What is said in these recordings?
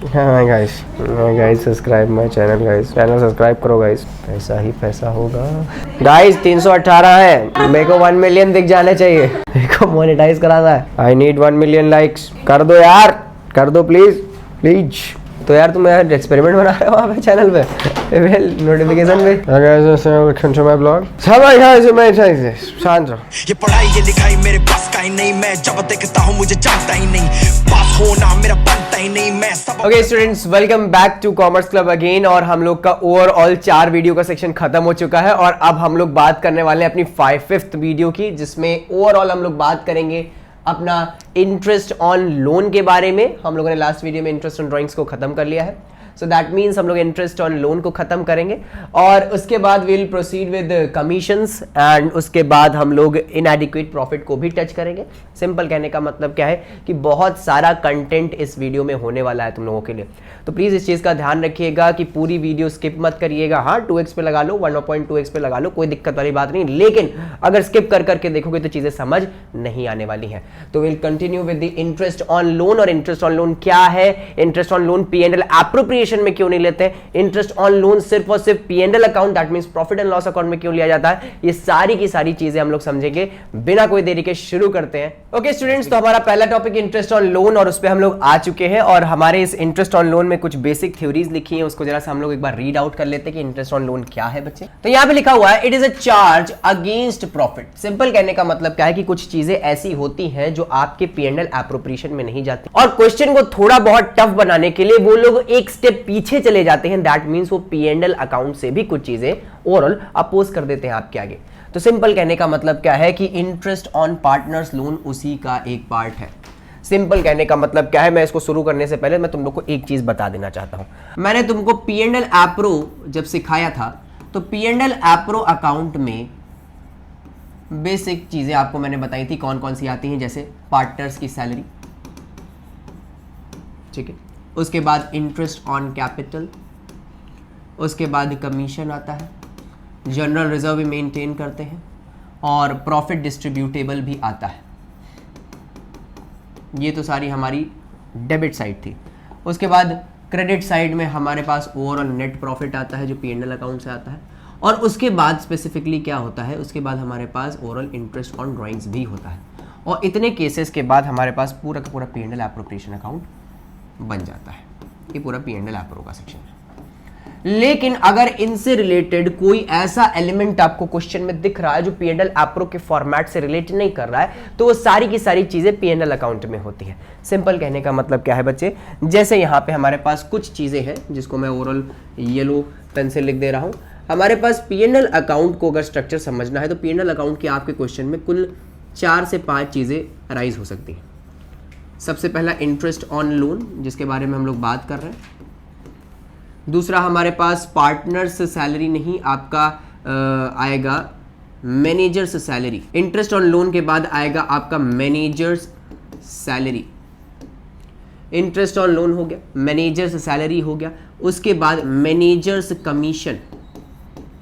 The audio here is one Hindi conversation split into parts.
Guys subscribe my channel guys, channel subscribe करो गाइस, पैसा ही पैसा होगा गाइस। 318 है, मेरे को 1 मिलियन दिख जाने चाहिए, मेरे को मोनेटाइज कराना है। आई नीड 1 मिलियन लाइक्स, कर दो यार, कर दो प्लीज प्लीज। तो यार तुम यार एक्सपेरिमेंट बना रहे हो वहाँ पे चैनल पे, वेल नोटिफिकेशन पे। माय ब्लॉग सब शांत रहो। ये पढ़ाई ये लिखाई मेरे पास का ही नहीं, मैं जब देखता हूँ मुझे जानता ही नहीं, पास होना मेरा बनता ही नहीं, मैं सब। Okay students, welcome back to commerce club again. और हम लोग का ओवरऑल 4 वीडियो का सेक्शन खत्म हो चुका है और अब हम लोग बात करने वाले हैं अपनी 5th वीडियो की, जिसमें ओवरऑल हम लोग बात करेंगे अपना इंटरेस्ट ऑन लोन के बारे में। हम लोगों ने लास्ट वीडियो में इंटरेस्ट ऑन ड्राइंग्स को खत्म कर लिया है, सो दैट मीन्स हम लोग इंटरेस्ट ऑन लोन को खत्म करेंगे और उसके बाद will proceed with commissions and उसके बाद हम लोग इनएडिक्वेट प्रॉफिट को भी टच करेंगे। सिंपल कहने का मतलब क्या है कि बहुत सारा कंटेंट इस वीडियो में होने वाला है तुम लोगों के लिए, तो प्लीज इस चीज का ध्यान रखिएगा कि पूरी वीडियो स्किप मत करिएगा। हाँ 2x पे लगा लो, 1.2x पे लगा लो, कोई दिक्कत वाली बात नहीं, लेकिन अगर स्किप कर करके देखोगे तो चीजें समझ नहीं आने वाली हैं। तो will continue with the interest on loan. और इंटरेस्ट ऑन लोन क्या है, interest on loan P&L appropriation में क्यों नहीं लेते, इंटरेस्ट ऑन लोन सिर्फ और सिर्फ P&L account that means profit and loss account में क्यों लिया जाता है, ये सारी की सारी चीजें हम लोग समझेंगे। बिना कोई देरी के शुरू करते हैं। ओके स्टूडेंट्स, तो हमारा पहला टॉपिक इंटरेस्ट ऑन लोन और उस पे हम लोग आ चुके हैं और हमारे इस इंटरेस्ट ऑन लोन में कुछ बेसिक थ्योरीज लिखी हैं, उसको जरा सा हम लोग एक बार रीड आउट कर लेते हैं कि इंटरेस्ट ऑन लोन क्या है बच्चे। तो यहां पे लिखा हुआ है it is a charge against profit. Simple कहने का मतलब क्या है कि कुछ चीजें ऐसी होती हैं जो आपके P&L एप्रोप्रिएशन में नहीं जाती और क्वेश्चन को थोड़ा बहुत टफ बनाने के लिए वो लोग एक स्टेप पीछे चले जाते हैं, दैट मींस वो P&L अकाउंट से भी कुछ चीजें ओवरऑल अपोज कर देते हैं आपके आगे। तो सिंपल कहने का मतलब क्या है कि इंटरेस्ट ऑन पार्टनर्स लोन उसी का एक पार्ट है। सिंपल कहने का मतलब क्या है, मैं इसको शुरू करने से पहले मैं तुम लोग को एक चीज बता देना चाहता हूं। मैंने तुमको P&L एप्रो जब सिखाया था तो P&L एप्रो अकाउंट में बेसिक चीजें आपको मैंने बताई थी कौन कौन सी आती हैं, जैसे पार्टनर्स की सैलरी, ठीक है, उसके बाद इंटरेस्ट ऑन कैपिटल, उसके बाद कमीशन आता है, जनरल रिजर्व भी मेंटेन करते हैं और प्रॉफिट डिस्ट्रीब्यूटेबल भी आता है। ये तो सारी हमारी डेबिट साइड थी। उसके बाद क्रेडिट साइड में हमारे पास ओवरऑल नेट प्रॉफिट आता है जो P&L अकाउंट से आता है और उसके बाद स्पेसिफिकली क्या होता है, उसके बाद हमारे पास ओवरऑल इंटरेस्ट ऑन ड्राइंग्स भी होता है और इतने केसेस के बाद हमारे पास पूरा का पूरा P&L एप्रोप्रिएशन अकाउंट बन जाता है। ये पूरा P&L एप्रो का सेक्शन है। लेकिन अगर इनसे रिलेटेड कोई ऐसा एलिमेंट आपको क्वेश्चन में दिख रहा है जो P&L एप्रो के फॉर्मेट से रिलेट नहीं कर रहा है, तो वो सारी की सारी चीजें P&L अकाउंट में होती है। सिंपल कहने का मतलब क्या है बच्चे, जैसे यहां पे हमारे पास कुछ चीजें हैं जिसको मैं ओवरऑल येलो पेन से लिख दे रहा हूं। हमारे पास P&L अकाउंट को अगर स्ट्रक्चर समझना है तो P&L अकाउंट के आपके क्वेश्चन में कुल 4 से 5 चीजें अराइज हो सकती हैं। सबसे पहला इंटरेस्ट ऑन लोन, जिसके बारे में हम लोग बात कर रहे हैं। दूसरा हमारे पास पार्टनर्स सैलरी नहीं, आपका आएगा managers salary. Interest on loan के बाद आएगा आपका managers salary. Interest on loan हो गया, मैनेजर्स सैलरी हो गया, उसके बाद मैनेजर्स कमीशन,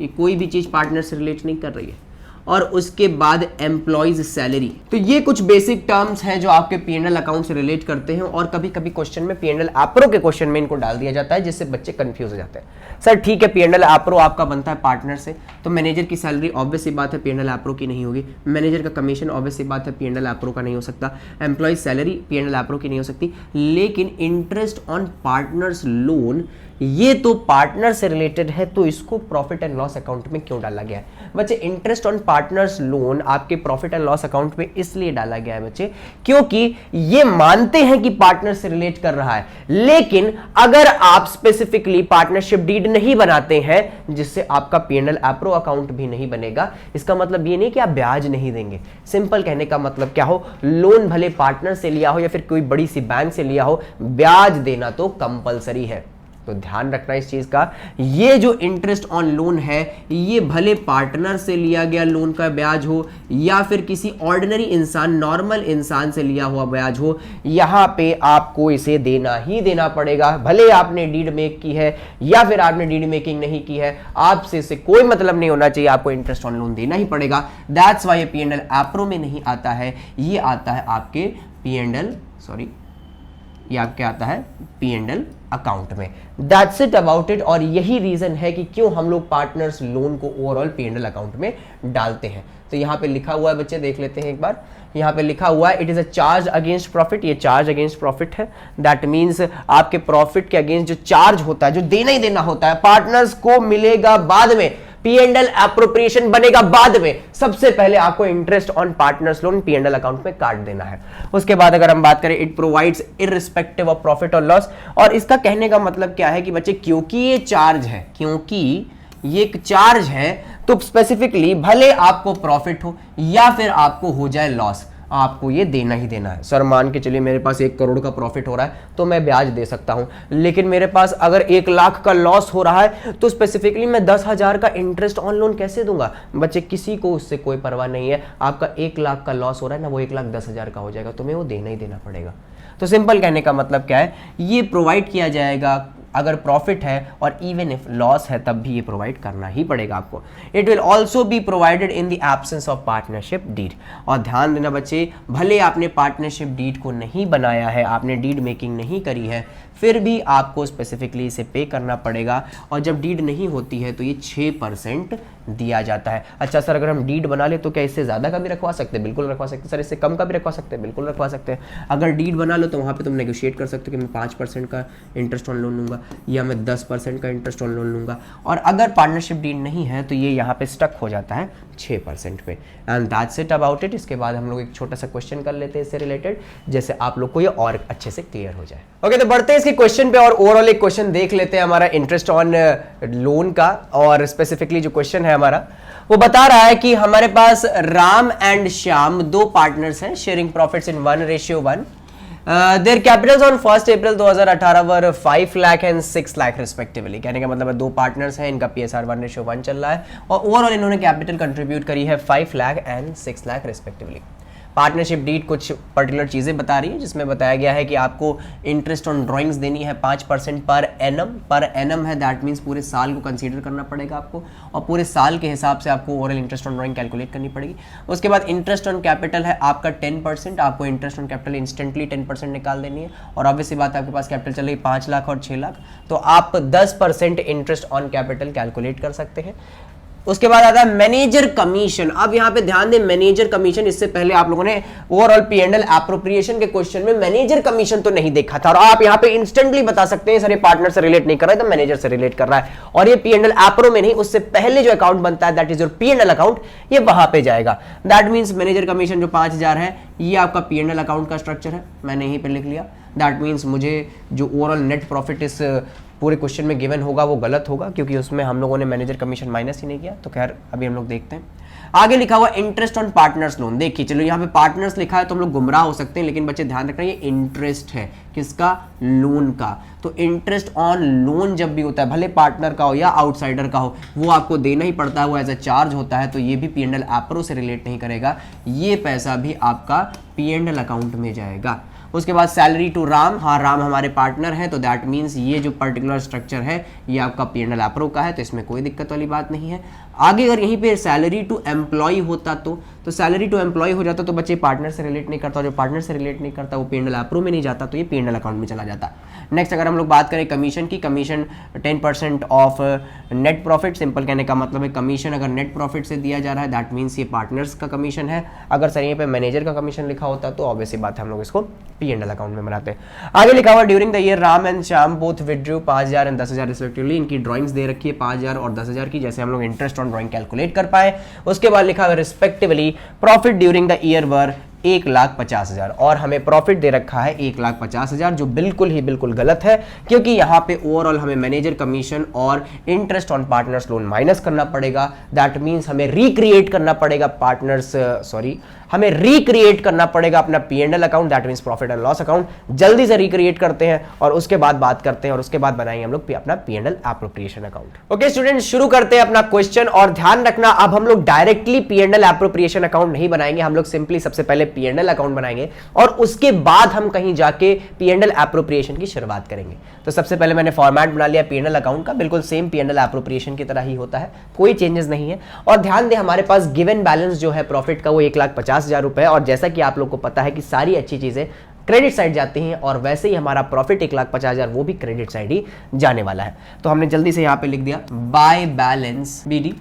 ये कोई भी चीज पार्टनर से रिलेट नहीं कर रही है, और उसके बाद एम्प्लॉइज सैलरी। तो ये कुछ बेसिक टर्म्स हैं जो आपके P&L अकाउंट से रिलेट करते हैं और कभी कभी क्वेश्चन में P&L एप्रो के क्वेश्चन में इनको डाल दिया जाता है जिससे बच्चे कंफ्यूज हो जाते हैं। सर ठीक है, P&L एप्रो आपका बनता है पार्टनर से, तो मैनेजर की सैलरी ऑब्वियस सी बात है P&L एप्रो की नहीं होगी, मैनेजर का कमीशन ऑब्वियस सी बात है P&L एप्रो का नहीं हो सकता, एम्प्लॉइज सैलरी P&L एप्रो की नहीं हो सकती। लेकिन इंटरेस्ट ऑन पार्टनर्स लोन ये तो पार्टनर से रिलेटेड है, तो इसको प्रॉफिट एंड लॉस अकाउंट में क्यों डाला गया है बच्चे? इंटरेस्ट ऑन पार्टनर्स लोन आपके प्रॉफिट एंड लॉस अकाउंट में इसलिए डाला गया है बच्चे क्योंकि ये मानते हैं कि पार्टनर से रिलेट कर रहा है, लेकिन अगर आप स्पेसिफिकली पार्टनरशिप डीड नहीं बनाते हैं जिससे आपका P&L एप्रो अकाउंट भी नहीं बनेगा, इसका मतलब ये नहीं कि आप ब्याज नहीं देंगे। सिंपल कहने का मतलब क्या हो, लोन भले पार्टनर से लिया हो या फिर कोई बड़ी सी बैंक से लिया हो, ब्याज देना तो कंपलसरी है। तो ध्यान रखना इस चीज का, ये जो इंटरेस्ट ऑन लोन है ये भले पार्टनर से लिया गया लोन का ब्याज हो या फिर किसी ऑर्डिनरी इंसान, नॉर्मल इंसान से लिया हुआ ब्याज हो, यहां पे आपको इसे देना ही देना पड़ेगा। भले आपने डीड मेक की है या फिर आपने डीड मेकिंग नहीं की है, आपसे इससे कोई मतलब नहीं होना चाहिए, आपको इंटरेस्ट ऑन लोन देना ही पड़ेगा। दैट्स वाई ये P&L एप्रो में नहीं आता है, ये आता है आपके P&L ये आपके आता है P&L अकाउंट में। That's it about it. और यही रीजन है कि क्यों हम लोग पार्टनर्स लोन को ओवरऑल P&L अकाउंट में डालते हैं। तो यहाँ पे लिखा हुआ है बच्चे, देख लेते हैं एक बार। यहाँ पे लिखा हुआ है it is a charge against profit. ये चार्ज अगेंस्ट प्रॉफिट है। दैट मीन्स आपके प्रॉफिट के अगेंस्ट जो चार्ज होता है, जो देना ही देना होता है, पार्टनर्स को मिलेगा बाद में, P&L एप्रोप्रिएशन बनेगा बाद में। सबसे पहले आपको interest on partners loan P&L account में काट देना है। उसके बाद अगर हम बात करें, it provides irrespective of profit और लॉस। और इसका कहने का मतलब क्या है कि बच्चे, क्योंकि ये चार्ज है, क्योंकि ये एक चार्ज है, तो स्पेसिफिकली भले आपको प्रॉफिट हो या फिर आपको हो जाए लॉस, आपको ये देना ही देना है। सर मान के चलिए मेरे पास 1 करोड़ का प्रॉफिट हो रहा है तो मैं ब्याज दे सकता हूं, लेकिन मेरे पास अगर 1 लाख का लॉस हो रहा है तो स्पेसिफिकली मैं 10,000 का इंटरेस्ट ऑन लोन कैसे दूंगा? बच्चे किसी को उससे कोई परवाह नहीं है। आपका 1 लाख का लॉस हो रहा है ना, वो 1,10,000 का हो जाएगा, तुम्हें वो देना ही देना पड़ेगा। तो सिंपल कहने का मतलब क्या है, ये प्रोवाइड किया जाएगा अगर प्रॉफिट है, और इवन इफ लॉस है तब भी ये प्रोवाइड करना ही पड़ेगा आपको। It will also be provided in the absence of partnership deed. और ध्यान देना बच्चे, भले आपने पार्टनरशिप डीड को नहीं बनाया है, आपने डीड मेकिंग नहीं करी है, फिर भी आपको स्पेसिफिकली इसे पे करना पड़ेगा। और जब डीड नहीं होती है तो ये 6% दिया जाता है। अच्छा सर, अगर हम डीड बना ले तो क्या इससे ज़्यादा का भी रखवा सकते हैं? बिल्कुल रखवा सकते हैं। सर इससे कम का भी रखवा सकते हैं? बिल्कुल रखवा सकते हैं। अगर डीड बना लो तो वहाँ पे तुम नेगोशिएट कर सकते हो कि मैं 5% का इंटरेस्ट ऑन लोन लूँगा या मैं 10% का इंटरेस्ट ऑन लोन लूँगा। और अगर पार्टनरशिप डीड नहीं है तो ये यहाँ पे स्टक हो जाता है 6% पे। And that's it about it. इसके बाद हम लोग एक छोटा सा क्वेश्चन कर लेते हैं इससे रिलेटेड, जैसे आप लोग को ये और अच्छे से क्लियर हो जाए। ओके, तो बढ़ते हैं इसके क्वेश्चन पे और ओवरऑल एक क्वेश्चन देख लेते हैं हमारा इंटरेस्ट ऑन लोन का। और स्पेसिफिकली जो क्वेश्चन है हमारा वो बता रहा है कि हमारे पास राम एंड श्याम 2 पार्टनर्स हैं, sharing profits in 1:1। There Capitals on 1 April 2018 were 5 lakh and 6 lakh respectively. कहने का मतलब है 2 पार्टनर्स हैं, इनका PSR 1:1 चल रहा है और ओवरऑल इन्होंने कैपिटल कंट्रीब्यूट करी है 5 lakh and 6 lakh respectively. Partnership deed कुछ पर्टिकुलर चीज़ें बता रही है, जिसमें बताया गया है कि आपको इंटरेस्ट ऑन ड्राइंग्स देनी है 5% पर एनम है। दैट मीन्स पूरे साल को कंसीडर करना पड़ेगा आपको, और पूरे साल के हिसाब से आपको overall interest on drawing calculate करनी पड़ेगी। उसके बाद इंटरेस्ट ऑन कैपिटल है आपका 10%। आपको इंटरेस्ट ऑन कैपिटल इंस्टेंटली 10% निकाल देनी है। और ऑब्वियसली बात है, आपके पास कैपिटल चल रही 5 लाख और 6 लाख, तो आप 10% इंटरेस्ट ऑन कैपिटल कैलकुलेट कर सकते हैं। उसके बाद आता है मैनेजर कमीशन। अब यहाँ पे ध्यान दें, मैनेजर कमीशन, इससे पहले आप लोगों ने ओवरऑल P&L एप्रोप्रिएशन के क्वेश्चन में मैनेजर कमीशन तो नहीं देखा था, और आप यहाँ पे इंस्टेंटली बता सकते हैं सर ये पार्टनर से रिलेट नहीं कर रहा है, तो मैनेजर से रिलेट कर रहा है। और ये P&L एप्रो में नहीं, उससे पहले जो अकाउंट बनता है that is your P&L account, ये वहां पे जाएगा। दैट मीन्स मैनेजर कमीशन जो 5,000 है, ये आपका P&L अकाउंट का स्ट्रक्चर है, मैंने यहीं पे लिख लिया। दैट मीन्स मुझे जो ओवरऑल नेट प्रॉफिट इस पूरे क्वेश्चन में गिवन होगा वो गलत होगा, क्योंकि उसमें हम लोगों ने मैनेजर कमीशन माइनस ही नहीं किया। तो खैर अभी हम लोग देखते हैं। आगे लिखा हुआ इंटरेस्ट ऑन पार्टनर्स लोन। देखिए चलो, यहाँ पे पार्टनर्स लिखा है तो हम लोग गुमराह हो सकते हैं, लेकिन बच्चे ध्यान रखना ये इंटरेस्ट है, किसका? लोन का। तो इंटरेस्ट ऑन लोन जब भी होता है, भले पार्टनर का हो या आउटसाइडर का हो, वो आपको देना ही पड़ता है, वो एज अ चार्ज होता है। तो ये भी P&L एप्रो से रिलेट नहीं करेगा, ये पैसा भी आपका P&L अकाउंट में जाएगा। उसके बाद सैलरी टू राम, हाँ राम हमारे पार्टनर है, तो दैट मीन्स ये जो पर्टिकुलर स्ट्रक्चर है ये आपका P&L एप्रो का है, तो इसमें कोई दिक्कत वाली बात नहीं है। आगे अगर यहीं पे सैलरी टू एम्प्लॉय होता तो सैलरी टू एम्प्लॉय हो जाता तो बच्चे पार्टनर से रिलेट नहीं करता, जो पार्टनर से रिलेट नहीं करता वो P&L एप्रो में नहीं जाता, तो ये P&L अकाउंट में चला जाता। नेक्स्ट अगर हम लोग बात करें कमीशन की, commission 10% of net profit. Simple कहने का मतलब है कमीशन अगर नेट प्रॉफिट से दिया जा रहा है दैट मीन्स ये पार्टनर्स का कमीशन है। अगर सर यहाँ पे मैनेजर का कमीशन लिखा होता तो ऑब्वियसली बात है हम लोग इसको P&L अकाउंट में बनाते हैं। आगे लिखा हुआ during the year Ram and Shyam both withdrew 5,000 and 10,000 respectively. इनकी ड्राइंग्स दे रखी है 5,000 और 10,000 की, जैसे हम लोग इंटरेस्ट ऑन ड्राइंग कैलकुलेट कर पाए। उसके बाद लिखा हुआ respectively profit during the year वर 1,50,000, और हमें प्रॉफिट दे रखा है 1,50,000, जो बिल्कुल गलत है, क्योंकि यहाँ पे ओवरऑल हमें मैनेजर कमीशन और interest on partners loan minus करना पड़ेगा। दैट मीन्स हमें रिक्रिएट करना पड़ेगा हमें रिक्रिएट करना पड़ेगा अपना P&L account, that means profit and loss account. जल्दी से रिक्रिएट करते हैं और उसके बाद बात करते हैं, और उसके बाद बनाएंगे हम लोग अपना P&L appropriation account. Okay student, शुरू करते हैं अपना क्वेश्चन। और ध्यान रखना, अब हम लोग डायरेक्टली P&L एप्रोप्रिएशन अकाउंट नहीं बनाएंगे, हम लोग सिंपली सबसे पहले P&L अकाउंट बनाएंगे और उसके बाद हम कहीं जाके P&L एप्रोप्रिएशन की शुरुआत करेंगे। तो सबसे पहले मैंने फॉर्मेट बना लिया P&L अकाउंट का, बिल्कुल सेम P&L एप्रोप्रिएशन की तरह ही होता है, कोई चेंजेस नहीं है। और ध्यान दें, हमारे पास गिवन बैलेंस जो है प्रॉफिट का वो 1,50,000 रुपए, और जैसा कि आप लोग को पता है कि सारी अच्छी चीजें क्रेडिट साइड जाती हैं, और वैसे ही हमारा प्रॉफिट 1,50,000 वो भी क्रेडिट साइड ही जाने वाला है। तो हमने जल्दी से यहाँ पे लिख दिया बाय बैलेंस BD।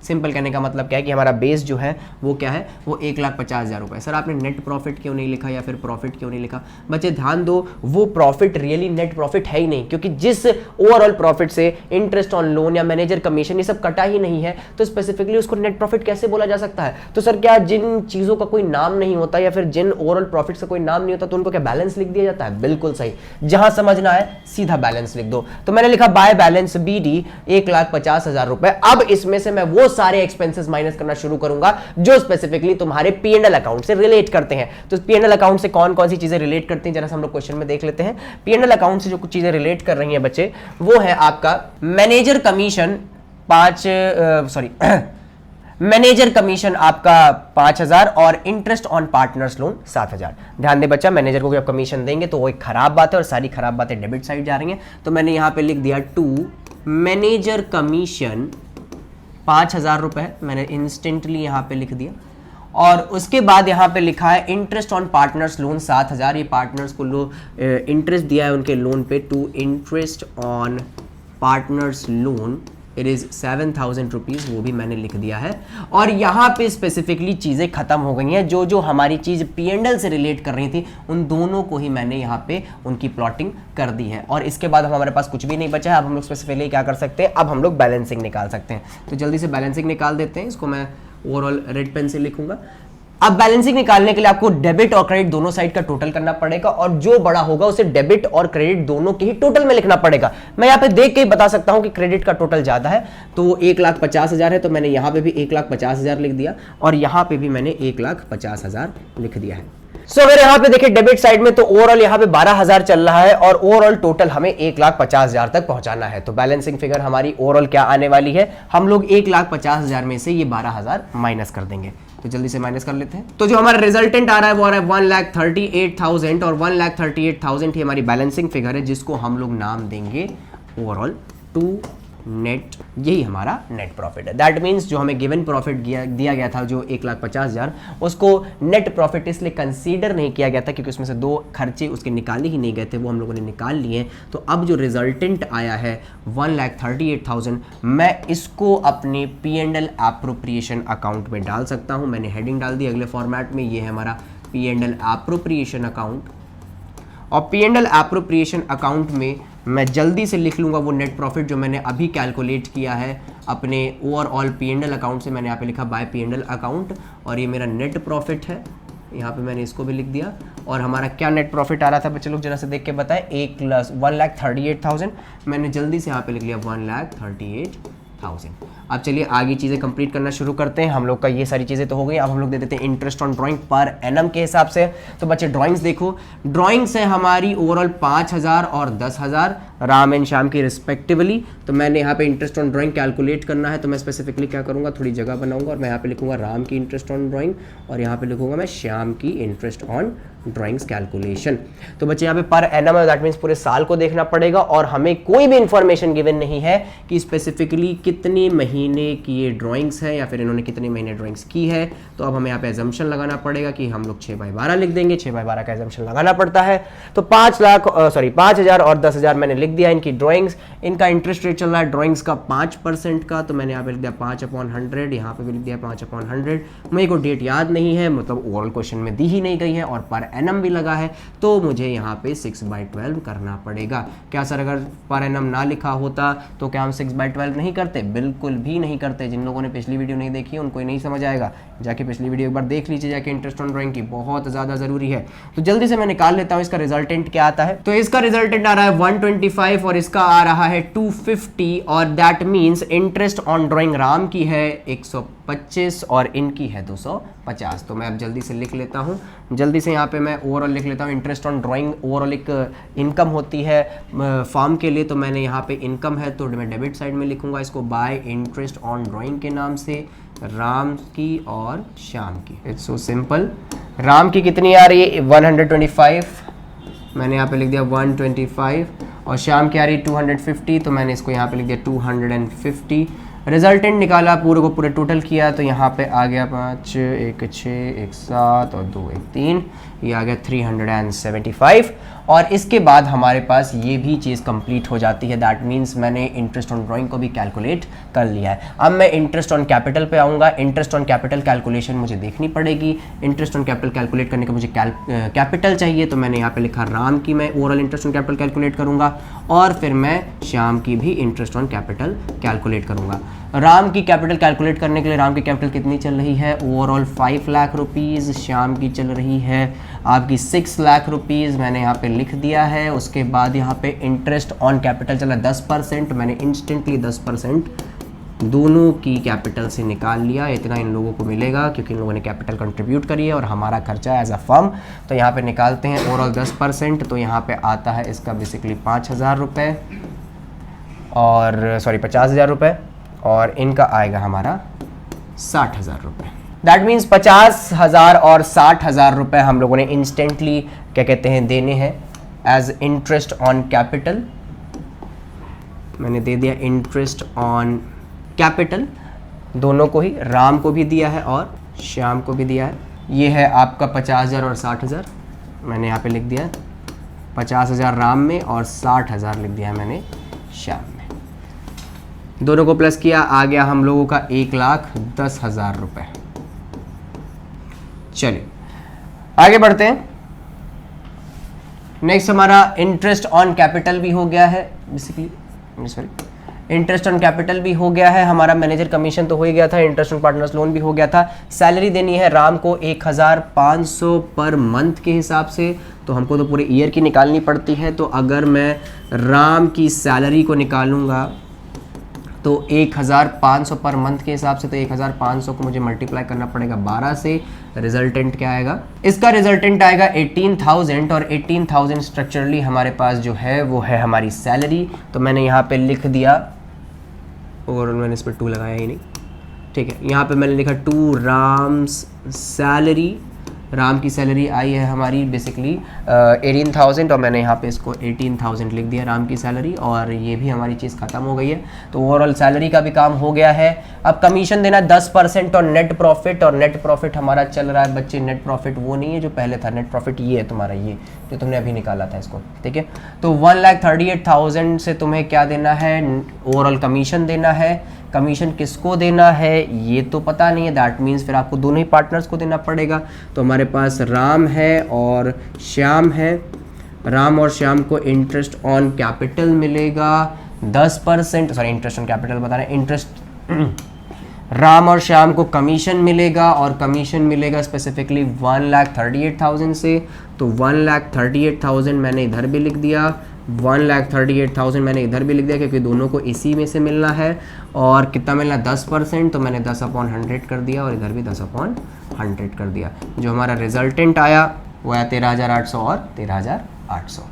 सिंपल कहने का मतलब क्या है कि हमारा बेस जो है वो क्या है, वो 1,50,000 रुपये। सर आपने नेट प्रॉफिट क्यों नहीं लिखा या फिर प्रॉफिट क्यों नहीं लिखा? बच्चे ध्यान दो, वो प्रॉफिट रियली नेट प्रॉफिट है ही नहीं, क्योंकि जिस ओवरऑल प्रॉफिट से इंटरेस्ट ऑन लोन या मैनेजर कमीशन ये सब कटा ही नहीं है, तो स्पेसिफिकली उसको नेट प्रॉफिट कैसे बोला जा सकता है? तो सर क्या जिन चीज़ों का कोई नाम नहीं होता या फिर जिन ओवरऑल प्रॉफिट से कोई नाम नहीं होता तो उनको क्या बैलेंस लिख दिया जाता है? बिल्कुल सही, जहां समझना है सीधा बैलेंस लिख दो। तो मैंने लिखा बाय बैलेंस BD 1,50,000 रुपए। अब इसमें से मैं वो सारे एक्सपेंसेस माइनस करना शुरू करूंगा जो स्पेसिफिकली तुम्हारे P&L अकाउंट से रिलेट करते हैं। तो P&L अकाउंट से कौन कौन सी चीजें रिलेट करती हैं जरा हम लोग क्वेश्चन में देख लेते हैं। P&L अकाउंट से जो कुछ चीजें रिलेट कर रही हैं बच्चे, वो है आपका मैनेजर कमीशन मैनेजर कमीशन आपका 5,000 और इंटरेस्ट ऑन पार्टनर्स लोन 7,000। ध्यान दे बच्चा, मैनेजर को जब कमीशन देंगे तो वो एक खराब बात है और सारी खराब बातें डेबिट साइड जा रही हैं। तो मैंने यहां पे लिख दिया टू मैनेजर कमीशन 5,000 रुपए, मैंने इंस्टेंटली यहां पे लिख दिया। और उसके बाद यहाँ पे लिखा है इंटरेस्ट ऑन पार्टनर्स लोन 7,000। ये पार्टनर्स को इंटरेस्ट दिया है उनके लोन पे, to interest on partners loan it is 7,000 rupees, वो भी मैंने लिख दिया है। और यहाँ पे स्पेसिफिकली चीज़ें खत्म हो गई हैं, जो हमारी चीज़ P&L से रिलेट कर रही थी उन दोनों को ही मैंने यहाँ पे उनकी प्लॉटिंग कर दी है। और इसके बाद हमारे पास कुछ भी नहीं बचा है। अब हम लोग स्पेसिफिकली क्या कर सकते हैं, अब हम लोग बैलेंसिंग निकाल सकते हैं। तो जल्दी से बैलेंसिंग निकाल देते हैं, इसको मैं ओवरऑल रेड पेन से लिखूंगा। अब बैलेंसिंग निकालने के लिए आपको डेबिट और क्रेडिट दोनों साइड का टोटल करना पड़ेगा, और जो बड़ा होगा उसे डेबिट और क्रेडिट दोनों के ही टोटल में लिखना पड़ेगा। मैं यहाँ पे देख के ही बता सकता हूं कि क्रेडिट का टोटल ज्यादा है, तो 1,50,000 है, तो मैंने यहाँ पे भी 1,50,000 लिख दिया और यहाँ पे भी मैंने 1,50,000 लिख दिया है। सो अगर यहाँ पे देखिए डेबिट साइड में तो ओवरऑल यहाँ पे 12,000 चल रहा है और ओवरऑल टोटल हमें 1,50,000 तक पहुंचाना है। तो बैलेंसिंग फिगर हमारी ओवरऑल क्या आने वाली है, हम लोग 1,50,000 में से ये 12,000 माइनस कर देंगे। तो जल्दी से माइनस कर लेते हैं। तो जो हमारा रिजल्टेंट आ रहा है वो आ रहा है 1,38,000 और 1,38,000 ही हमारी बैलेंसिंग फिगर है, जिसको हम लोग नाम देंगे ओवरऑल टू नेट। यही हमारा नेट प्रॉफिट है। दैट मीन्स जो हमें गिवन प्रॉफिट दिया गया था जो 1,50,000, उसको नेट प्रॉफिट इसलिए कंसीडर नहीं किया गया था क्योंकि उसमें से दो खर्चे उसके निकाले ही नहीं गए थे, वो हम लोगों ने निकाल लिए हैं। तो अब जो रिजल्टेंट आया है 1,38,000, मैं इसको अपने P&L एप्रोप्रिएशन अकाउंट में डाल सकता हूं। मैंने हेडिंग डाल दी अगले फॉर्मेट में, ये है हमारा P&L एप्रोप्रिएशन अकाउंट। और P&L एप्रोप्रिएशन अकाउंट में मैं जल्दी से लिख लूँगा वो नेट प्रॉफिट जो मैंने अभी कैलकुलेट किया है अपने ओवरऑल P&L अकाउंट से। मैंने यहाँ पे लिखा बाय P&L अकाउंट और ये मेरा नेट प्रॉफिट है। यहाँ पे मैंने इसको भी लिख दिया। और हमारा क्या नेट प्रॉफिट आ रहा था बच्चे लोग जरा से देख के बताएं, 1,38,000। मैंने जल्दी से यहाँ पे लिख लिया 1,38,000। अब चलिए आगे चीज़ें कंप्लीट करना शुरू करते हैं। हम लोग का ये सारी चीज़ें तो हो गई, अब हम लोग दे देते हैं interest on drawing per annum के हिसाब से। तो बच्चे ड्राइंग्स देखो, ड्राइंग्स है हमारी ओवरऑल 5,000 और 10,000 राम एंड श्याम की रिस्पेक्टिवली। तो मैंने यहाँ पे इंटरेस्ट ऑन ड्राइंग कैलकुलेट करना है, तो मैं स्पेसिफिकली क्या करूँगा, थोड़ी जगह बनाऊंगा और मैं यहाँ पे लिखूंगा राम की इंटरेस्ट ऑन ड्राइंग और यहाँ पे लिखूंगा मैं श्याम की इंटरेस्ट ऑन ड्राइंग्स कैलकुलेशन। तो बच्चे यहाँ पे पर एनम है, दैट मीन्स पूरे साल को देखना पड़ेगा और हमें कोई भी इंफॉर्मेशन गिवन नहीं है कि स्पेसिफिकली कितने महीने की ये ड्राइंग्स है या फिर इन्होंने कितने महीने ड्राइंग्स की है। तो अब हमें यहाँ पे एजम्पशन लगाना पड़ेगा कि हम लोग 6/12 लिख देंगे, 6/12 का एजम्पशन लगाना पड़ता है। तो 5,000 और 10,000 मैंने लिख दिया इनकी ड्राइंग्स। इनका इंटरेस्ट रेट चल रहा है ड्राइंग्स का 5% का, तो मैंने यहाँ पे लिख दिया 5/100, यहाँ पे भी लिख दिया 5/100। मेरे को डेट याद नहीं है, मतलब ओवरऑल क्वेश्चन में दी ही नहीं गई है और पर एनम भी लगा है, तो मुझे यहाँ पे 6/12 करना पड़ेगा। क्या सर अगर पर एनम ना लिखा होता तो क्या हम 6/12 नहीं करते? बिल्कुल भी नहीं करते। जिन लोगों ने पिछली वीडियो नहीं देखी है उनको ही नहीं समझ आएगा, जाके पिछली वीडियो एक बार देख लीजिए जाके इंटरेस्ट ऑन ड्राइंग की, बहुत ज़्यादा ज़रूरी है। तो जल्दी से मैं निकाल लेता हूँ इसका रिजल्टेंट क्या आता है। तो इसका रिजल्टेंट आ रहा है 125 और इसका आ रहा है 250 और that means interest on drawing Ram की है 125 और इनकी है 250। तो मैं अब जल्दी से लिख लेता हूँ, जल्दी से यहाँ पे मैं ओवरऑल लिख लेता हूँ। इंटरेस्ट ऑन ड्राइंग ओवरऑल एक इनकम होती है फॉर्म के लिए, तो मैंने यहाँ पे इनकम है तो मैं डेबिट साइड में लिखूंगा इसको बाय इंटरेस्ट ऑन ड्राइंग के नाम से, राम की और श्याम की। It's so simple. राम की कितनी आ रही है 125, मैंने यहाँ पे लिख दिया 125 और श्याम की आ रही है 250, तो मैंने इसको यहाँ पे लिख दिया 250। रिजल्टेंट निकाला, पूरे को पूरे टोटल किया तो यहाँ पे आ गया 5, 1, 6, 1, 7 और 2, 1, 3। ये आ गया 375, और इसके बाद हमारे पास ये भी चीज़ कंप्लीट हो जाती है। दैट मीन्स मैंने इंटरेस्ट ऑन ड्राइंग को भी कैलकुलेट कर लिया है। अब मैं इंटरेस्ट ऑन कैपिटल पे आऊँगा। इंटरेस्ट ऑन कैपिटल कैलकुलेशन मुझे देखनी पड़ेगी। इंटरेस्ट ऑन कैपिटल कैलकुलेट करने का मुझे कैपिटल चाहिए, तो मैंने यहाँ पे लिखा राम की मैं overall interest on capital calculate करूँगा, और फिर मैं श्याम की भी इंटरेस्ट ऑन कैपिटल कैलकुलेट करूँगा। राम की कैपिटल कैलकुलेट करने के लिए राम की कैपिटल कितनी चल रही है, ओवरऑल 5 लाख रुपीज़, श्याम की चल रही है आपकी 6 लाख रुपीज़, मैंने यहाँ पे लिख दिया है। उसके बाद यहाँ पे इंटरेस्ट ऑन कैपिटल चला 10%, मैंने इंस्टेंटली 10% दोनों की कैपिटल से निकाल लिया। इतना इन लोगों को मिलेगा क्योंकि इन लोगों ने कैपिटल कंट्रीब्यूट करी है और हमारा खर्चा एज अ फर्म। तो यहाँ पे निकालते हैं ओवरऑल 10%, तो यहाँ पे आता है इसका बेसिकली 5,000 रुपये, और सॉरी 50,000 रुपये, और इनका आएगा हमारा 60,000 रुपये। दैट मीन्स 50,000 और 60,000 रुपये हम लोगों ने इंस्टेंटली क्या कहते हैं देने हैं एज इंटरेस्ट ऑन कैपिटल। मैंने दे दिया इंटरेस्ट ऑन कैपिटल, दोनों को ही, राम को भी दिया है और श्याम को भी दिया है। ये है आपका 50,000 और 60,000, मैंने यहाँ पे लिख दिया है 50,000 राम में और 60,000 लिख दिया है मैंने श्याम में। दोनों को प्लस किया, आ गया हम लोगों का 1,10,000 रुपये। चलिए आगे बढ़ते हैं। नेक्स्ट हमारा इंटरेस्ट ऑन कैपिटल भी हो गया है, basically sorry interest on capital भी हो गया है हमारा। मैनेजर कमीशन तो हो ही गया था, इंटरेस्ट ऑन पार्टनर्स लोन भी हो गया था। सैलरी देनी है राम को 1,500 पर मंथ के हिसाब से, तो हमको तो पूरे ईयर की निकालनी पड़ती है। तो अगर मैं राम की सैलरी को निकालूंगा तो 1,500 पर मंथ के हिसाब से, तो 1,500 को मुझे मल्टीप्लाई करना पड़ेगा 12 से। रिजल्टेंट क्या आएगा, इसका रिजल्टेंट आएगा 18,000, और 18,000 स्ट्रक्चरली हमारे पास जो है वो है हमारी सैलरी। तो मैंने यहाँ पे लिख दिया, और मैंने इस पर 2 लगाया ही नहीं, ठीक है। यहाँ पे मैंने लिखा 2 राम्स सैलरी। राम की सैलरी आई है हमारी बेसिकली 18,000, और मैंने यहाँ पे इसको 18,000 लिख दिया राम की सैलरी, और ये भी हमारी चीज़ ख़त्म हो गई है। तो ओवरऑल सैलरी का भी काम हो गया है। अब कमीशन देना 10% और नेट प्रॉफिट, और नेट प्रॉफिट हमारा चल रहा है बच्चे, नेट प्रॉफिट वो नहीं है जो पहले था, नेट प्रॉफिट ये है तुम्हारा, ये जो तुमने अभी निकाला था इसको, ठीक है। तो 1,38,000 से तुम्हें क्या देना है, ओवरऑल कमीशन देना है। कमीशन किसको देना है ये तो पता नहीं है, दैट मीन्स फिर आपको दोनों ही पार्टनर्स को देना पड़ेगा। तो हमारे पास राम है और श्याम है, राम और श्याम को इंटरेस्ट ऑन कैपिटल मिलेगा 10%, सॉरी इंटरेस्ट ऑन कैपिटल बता रहे हैं, इंटरेस्ट राम और श्याम को कमीशन मिलेगा, और कमीशन मिलेगा स्पेसिफिकली 1,38,000 से। तो 1,38,000 मैंने इधर भी लिख दिया, 1,38,000 मैंने इधर भी लिख दिया, क्योंकि दोनों को इसी में से मिलना है। और कितना मिलना, 10%, तो मैंने 10/100 कर दिया, और इधर भी 10/100 कर दिया। जो हमारा रिजल्टेंट आया वो आया 13,800 और 13,800।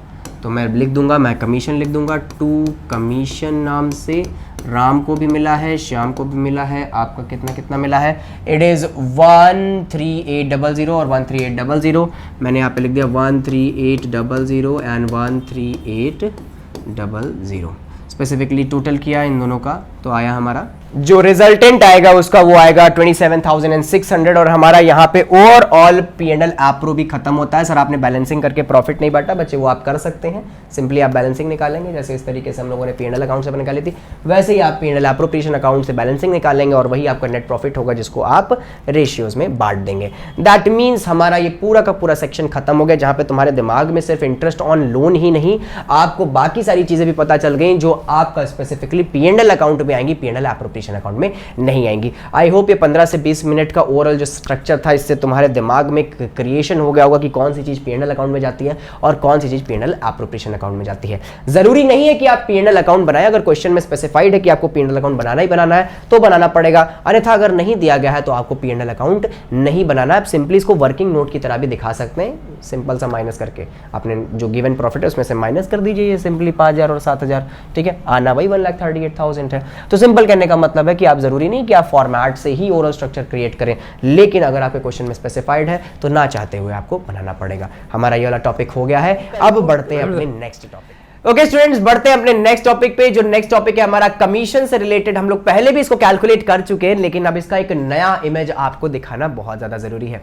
तो मैं लिख दूंगा, मैं कमीशन लिख दूंगा 2 कमीशन नाम से। राम को भी मिला है, श्याम को भी मिला है, आपका कितना कितना मिला है, इट इज़ 13800 और 13800। मैंने यहाँ पे लिख दिया 13800 एंड 13800 स्पेसिफिकली टोटल किया इन दोनों का, तो आया हमारा जो रिजल्टेंट आएगा उसका वो आएगा 27,600। और हमारा यहाँ पे ओवरऑल P&L एप्रो भी खत्म होता है। सर आपने बैलेंसिंग करके प्रॉफिट नहीं बांटा, बच्चे वो आप कर सकते हैं, सिंपली आप बैलेंसिंग निकालेंगे, जैसे इस तरीके से हम लोगों ने P&L अकाउंट से निकाली थी, वैसे ही आप P&L एप्रोप्रिएशन अकाउंट से बैलेंसिंग निकालेंगे, और वही आपका नेट प्रॉफिट होगा जिसको आप रेशियोज में बांट देंगे। दैट मीन्स हमारा ये पूरा का पूरा सेक्शन खत्म हो गया, जहाँ पे तुम्हारे दिमाग में सिर्फ इंटरेस्ट ऑन लोन ही नहीं, आपको बाकी सारी चीजें भी पता चल गई जो आपका स्पेसिफिकली P&L अकाउंट में आएंगी, P&L एप्रोप्रिएशन अकाउंट में नहीं आएंगी। आई होप ये 15 से 20 मिनट का ओवरऑल जो स्ट्रक्चर था, इससे तुम्हारे दिमाग में क्रिएशन हो गया होगा कि कौन सी चीज P&L अकाउंट में जाती है और कौन सी चीज P&L एप्रोप्रिएशन अकाउंट में जाती है। जरूरी नहीं है कि आप P&L अकाउंट बनाएं, अगर क्वेश्चन में स्पेसिफाइड है कि आपको P&L अकाउंट बनाना ही बनाना है तो बनाना पड़ेगा, अन्यथा अगर नहीं दिया गया है तो आपको P&L अकाउंट नहीं बनाना है। आप सिंपली इसको वर्किंग नोट की तरह भी दिखा सकते हैं, सिंपल सा माइनस करके अपने जो गिवन प्रॉफिट है उसमें से माइनस कर दीजिए, ये सिंपली 5,000 और 7,000, ठीक है, आना वही 1,38,000 है। तो सिंपल कहने का मतलब है कि आप जरूरी नहीं कि आप फॉर्मेट से ही ओवरऑल स्ट्रक्चर क्रिएट करें, लेकिन अगर आपके क्वेश्चन में स्पेसिफाइड है तो ना चाहते हुए आपको बनाना पड़ेगा। हमारा ये वाला टॉपिक हो गया है, अब बढ़ते हैं अपने नेक्स्ट टॉपिक। ओके स्टूडेंट्स, बढ़ते हैं अपने नेक्स्ट टॉपिक पे। जो नेक्स्ट टॉपिक है हमारा कमीशन से रिलेटेड, हम लोग पहले भी इसको कैलकुलेट कर चुके हैं, लेकिन अब इसका एक नया इमेज आपको दिखाना बहुत ज्यादा जरूरी है।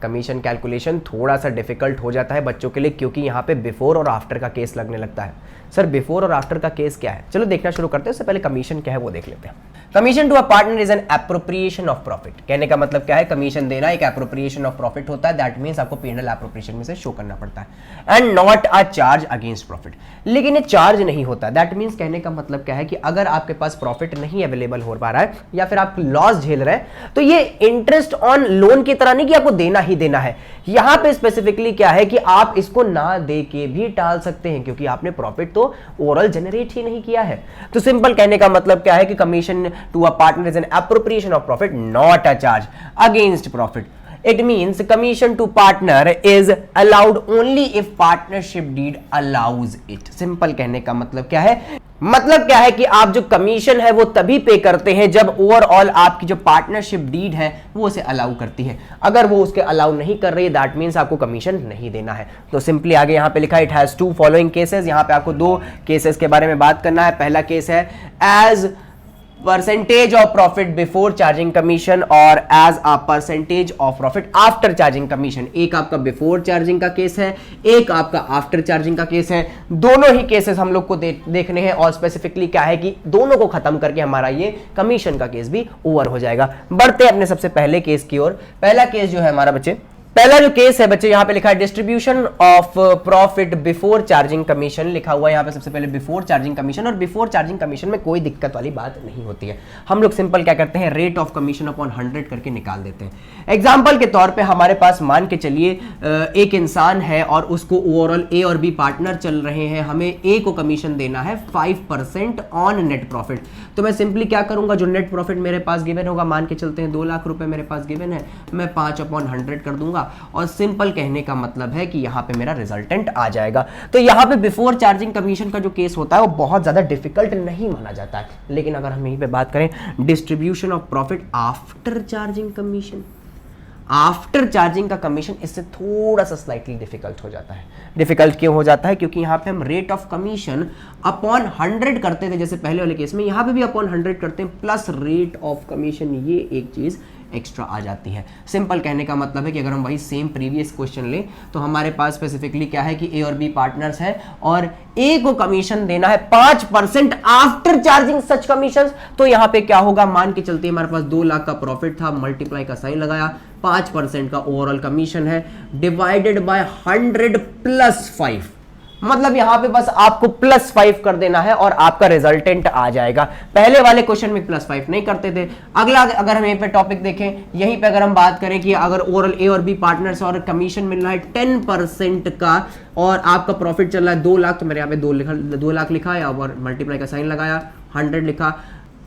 कमीशन कैलकुलेशन थोड़ा सा डिफिकल्ट हो जाता है बच्चों के लिए, क्योंकि यहाँ पे बिफोर और आफ्टर का केस लगने लगता है। सर बिफोर और आफ्टर का केस क्या है, चलो देखना शुरू करते हैं। उससे पहले कमीशन क्या है वो देख लेते हैं। Commission to a partner is an appropriation of profit. कहने का मतलब क्या है, कमीशन देना एक एप्रोप्रिएशन ऑफ प्रॉफिट होता है। दैट मींस आपको पीएनएल एप्रोप्रिएशन में से शो करना पड़ता है, and not a charge against profit. लेकिन ये चार्ज नहीं होता। दैट मींस कहने का मतलब क्या है कि अगर आपके पास प्रॉफिट नहीं अवेलेबल हो पा रहा है या फिर आप लॉस झेल रहे हैं, तो ये इंटरेस्ट ऑन लोन की तरह नहीं कि आपको देना ही देना है। यहां पे स्पेसिफिकली क्या है कि आप इसको ना दे के भी टाल सकते हैं, क्योंकि आपने प्रॉफिट तो ओवरऑल जनरेट ही नहीं किया है। तो सिंपल कहने का मतलब क्या है कि commission to a partner is an appropriation of profit, not a charge against profit. It means commission to partner is allowed only if partnership deed allows it. Simple कहने का मतलब क्या है, मतलब क्या है कि आप जो कमीशन है वो तभी पे करते हैं जब ओवरऑल आपकी जो पार्टनरशिप डीड है वो उसे अलाउ करती है। अगर वो उसके अलाउ नहीं कर रही है, दैट मींस आपको कमीशन नहीं देना है। तो सिंपली आगे यहां पे लिखा है it has to following cases. यहां पे आपको दो केसेस के बारे में बात करना है। पहला केस है as percentage of profit before charging commission और as a percentage of profit after charging commission. एक आपका बिफोर चार्जिंग का केस है, एक आपका आफ्टर चार्जिंग का केस है। दोनों ही केसेस हम लोग को देखने हैं, और स्पेसिफिकली क्या है कि दोनों को खत्म करके हमारा ये कमीशन का केस भी ओवर हो जाएगा। बढ़ते हैं अपने सबसे पहले केस की ओर। पहला केस जो है हमारा बच्चे, पहला जो केस है बच्चे यहां पे लिखा है distribution of profit before charging commission. लिखा हुआ है यहां पे सबसे पहले बिफोर चार्जिंग कमीशन, और बिफोर चार्जिंग कमीशन में कोई दिक्कत वाली बात नहीं होती है। हम लोग सिंपल क्या करते हैं, रेट ऑफ कमीशन अपॉन 100 करके निकाल देते हैं। एग्जांपल के तौर पे हमारे पास मान के चलिए एक इंसान है और उसको ओवरऑल ए और बी पार्टनर चल रहे हैं। हमें ए को कमीशन देना है 5% ऑन नेट प्रॉफिट। तो मैं सिंपली क्या करूंगा, जो नेट प्रॉफिट मेरे पास गिवन होगा, मान के चलते हैं 2 लाख रुपए मेरे पास गिवन है, मैं 5/100 कर दूंगा, और सिंपल कहने का मतलब है कि यहां पे मेरा रिजल्टेंट आ जाएगा। तो यहां पे बिफोर चार्जिंग कमीशन का जो केस होता है वो बहुत ज्यादा डिफिकल्ट नहीं माना जाता है। लेकिन अगर हम यहीं पे बात करें distribution of profit after charging commission, after charging का कमीशन, इससे थोड़ा सा स्लाइटली डिफिकल्ट हो जाता है। डिफिकल्ट क्यों हो जाता है, क्योंकि यहां पे हम रेट ऑफ कमीशन अपॉन 100 करते थे जैसे पहले वाले केस में, यहां पे भी अपॉन 100 करते हैं प्लस रेट ऑफ कमीशन, ये एक चीज एक्स्ट्रा आ जाती है। सिंपल कहने का मतलब है कि अगर हम वही सेम प्रीवियस क्वेश्चन लें तो हमारे पास स्पेसिफिकली क्या है कि ए और बी पार्टनर्स हैं और ए को कमीशन देना है 5% आफ्टर चार्जिंग सच कमीशंस। तो यहां पे क्या होगा, मान के चलते हमारे पास 2 लाख का प्रॉफिट था, मल्टीप्लाई का साइन लगाया, 5% का ओवरऑल कमीशन है, डिवाइडेड बाय 100 प्लस 5, मतलब यहां पे बस आपको +5 कर देना है और आपका रिजल्टेंट आ जाएगा। पहले वाले क्वेश्चन में +5 नहीं करते थे। अगला अगर हम यहीं पे टॉपिक देखें, यहीं पे अगर हम बात करें कि अगर ओवरऑल ए और बी पार्टनर्स और कमीशन मिल रहा है 10% का और आपका प्रॉफिट चल रहा है 2 लाख, तो मेरे यहाँ पे 2 लाख लिखा है और मल्टीप्लाई का साइन लगाया, 100 लिखा।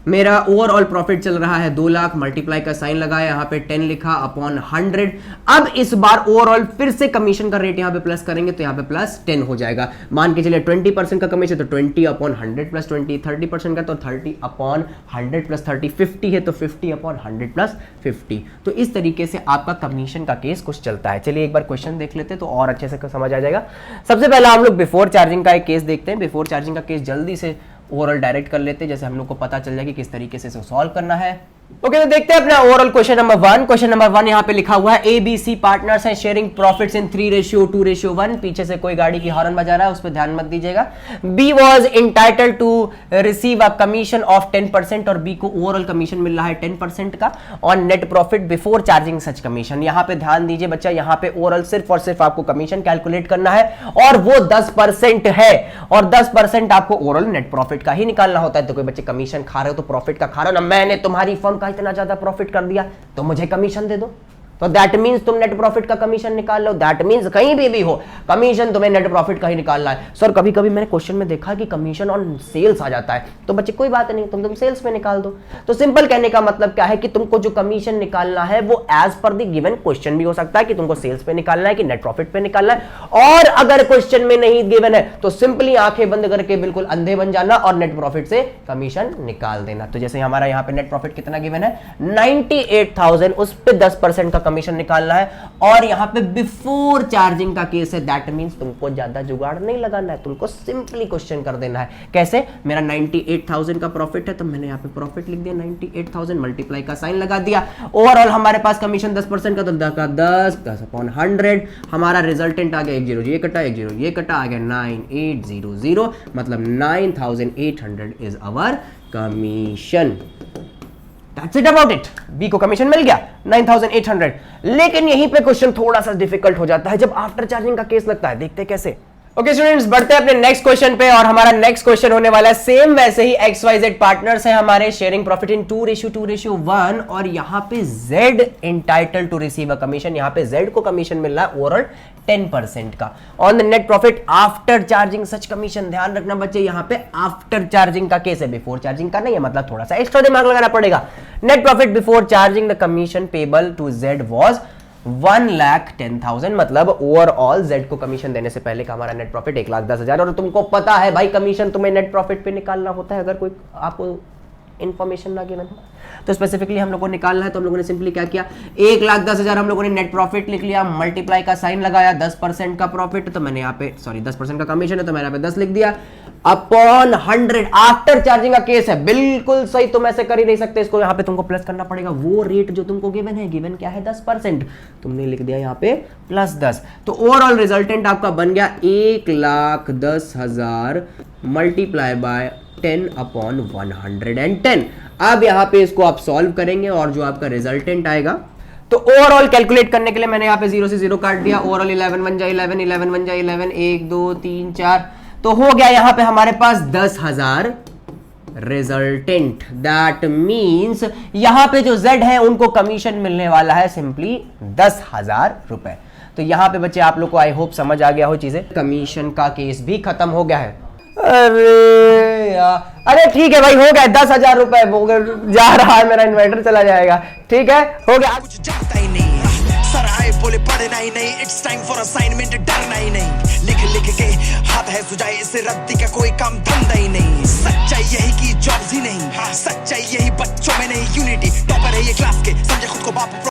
मेरा ओवरऑल प्रॉफिट चल रहा है 2 लाख, मल्टीप्लाई का साइन लगाया, यहाँ पे 10 लिखा अपॉन 100। अब इस बार ओवरऑल फिर से कमीशन का रेट यहाँ पे प्लस करेंगे तो यहाँ पे +10 हो जाएगा। मान के चलिए 20% का कमीशन तो 20/100 + 20, 30% का तो 30/100 + 30, 50 है तो 50/100 + 50। तो इस तरीके से आपका कमीशन का केस कुछ चलता है। चलिए एक बार क्वेश्चन देख लेते हैं तो और अच्छे से समझ आ जाएगा। सबसे पहला हम लोग बिफोर चार्जिंग का एक केस देखते हैं। बिफोर चार्जिंग का केस जल्दी से ओवरऑल डायरेक्ट कर लेते हैं, जैसे हम लोग को पता चल जाए कि किस तरीके से इसे सॉल्व करना है। ओके तो देखते हैं अपना overall question number 1। Question number 1 यहाँ पे लिखा हुआ है ABC पार्टनर्स हैं शेयरिंग प्रॉफिट्स इन 3:2:1। पीछे से कोई गाड़ी की हॉर्न बजा रहा है, उस पर ध्यान मत दीजिएगा। B was entitled to receive a commission of 10% और B को ओवरऑल कमीशन मिल रहा है 10% का on net profit before charging such commission. यहाँ पे ध्यान दीजिए बच्चा, यहाँ पे ओवरऑल सिर्फ और सिर्फ आपको कमीशन कैलकुलेट करना है और वो 10% है और 10% आपको ओवरऑल नेट प्रॉफिट का ही निकालना होता है। तो कोई बच्चे कमीशन खा रहे हो तो प्रॉफिट का खा रहे हो ना, मैंने तुम्हारी फर्म का इतना ज्यादा प्रॉफिट कर दिया तो मुझे कमीशन दे दो, तो दैट मींस तुम नेट प्रॉफिट का कमीशन निकाल लो। दैट मींस कहीं भी हो कमीशन तुम्हें नेट प्रॉफिट का ही निकालना है। सर कभी कभी मैंने क्वेश्चन में देखा कि कमीशन ऑन सेल्स आ जाता है, तो बच्चे कोई बात नहीं, तुम सेल्स में निकाल दो। तो सिंपल कहने का मतलब क्या है कि तुमको जो कमीशन निकालना है वो as per the given question भी हो सकता है कि तुमको सेल्स पे निकालना है कि नेट प्रॉफिट पे निकालना है। और अगर क्वेश्चन में नहीं गिवन है तो सिंपली आंखें बंद करके बिल्कुल अंधे बन जाना और नेट प्रॉफिट से कमीशन निकाल देना। तो जैसे हमारा यहाँ पे नेट प्रॉफिट कितना गिवन है 98,000, उस पे 10% का कमीशन निकालना है, और यहाँ पे बिफोर चार्जिंग का केस है, दैट मींस तुमको ज्यादा जुगाड़ नहीं लगाना है, तुमको सिंपली क्वेश्चन कर देना है। कैसे? मेरा 98,000 का प्रॉफिट है तो मैंने यहाँ पे प्रॉफिट लिख दिया 98,000, मल्टीप्लाई का साइन लगा दिया। ओवरऑल हमारे पास कमीशन 10% का, तो 10/100 हमारा रिजल्टेंट आ गया 1 0 ये कटा 1 0 ये कटा, आ गया 9800, मतलब 9800 is our commission. That's it about it. B को कमीशन मिल गया 9800। लेकिन यहीं पे क्वेश्चन थोड़ा सा डिफिकल्ट हो जाता है जब आफ्टर चार्जिंग का केस लगता है। देखते हैं कैसे। ओके स्टूडेंट्स, बढ़ते हैं अपने नेक्स्ट क्वेश्चन पे, और हमारा नेक्स्ट क्वेश्चन होने वाला है सेम वैसे ही XYZ पार्टनर्स है हमारे, शेयरिंग प्रॉफिट इन 2:2:1, और यहाँ पे Z entitle to receive a commission. यहाँ पे Z को कमीशन मिल रहा है ओवरऑल 10% का on the net profit after charging such commission. ध्यान रखना बच्चे, यहाँ पे आफ्टर चार्जिंग का केस है, बिफोर चार्जिंग का नहीं है, मतलब थोड़ा सा एक्स्ट्रा दिमाग लगाना पड़ेगा। Net profit before charging the commission payable to Z was 1,10,000, मतलब ओवरऑल Z को कमीशन देने से पहले का हमारा नेट प्रॉफिट 1,10,000। और तुमको पता है भाई कमीशन तुम्हें नेट प्रॉफिट पे निकालना होता है अगर कोई आपको इन्फॉर्मेशन ना गिवन हो, तो स्पेसिफिकली हम लोगों को निकालना है। तो हम लोगों ने सिंपली क्या किया, 1,10,000 हम लोगों ने नेट प्रॉफिट लिख लिया, मल्टीप्लाई का साइन लगाया, 10% का प्रॉफिट तो मैंने यहाँ पे 10% का कमीशन है तो मैंने यहाँ पे 10 लिख दिया, अपॉन 100 आफ्टर चार्जिंग का केस है। बिल्कुल सही, तुम ऐसे कर ही नहीं सकते इसको, यहाँ पे तुमको प्लस करना पड़ेगा। वो रेट जो तुमको गिवन है, गिवन क्या है 10%, तुमने लिख दिया यहाँ पे +10। तो ओवरऑल रिजल्टेंट आपका बन गया 1,10,000 मल्टीप्लाई बाय 10/110। अब यहाँ पे इसको आप सॉल्व करेंगे और जो आपका रिजल्टेंट आएगा, तो ओवरऑल कैलकुलेट करने के लिए मैंने यहाँ पे 0 से 0 काट दिया। ओवरऑल 11 1 जा 11, 11 1 जा 11, 1 2 3 4, तो हो गया यहाँ पे हमारे पास 10,000 रिजल्टेंट। दैट मीन्स यहाँ पे जो Z है उनको कमीशन मिलने वाला है सिंपली 10,000 रुपए। तो यहाँ पे बच्चे आप लोग को आई होप समझ आ गया हो चीजें। कमीशन का केस भी खत्म हो गया है। अरे यार, अरे ठीक है भाई, हो गया 10,000 रुपए जा रहा है, मेरा इन्वर्टर चला जाएगा। ठीक है, हो गया। कुछ जाता ही नहीं, सर आए बोले पढ़ना ही नहीं, इट्स टाइम फॉर असाइनमेंट, डरना ही नहीं, लिख लिख के हाथ है सुझाए, इससे रद्दी का कोई काम धंधा ही नहीं। सच्चाई यही कि जॉब्स ही नहीं, सच्चाई यही बच्चों में नहीं,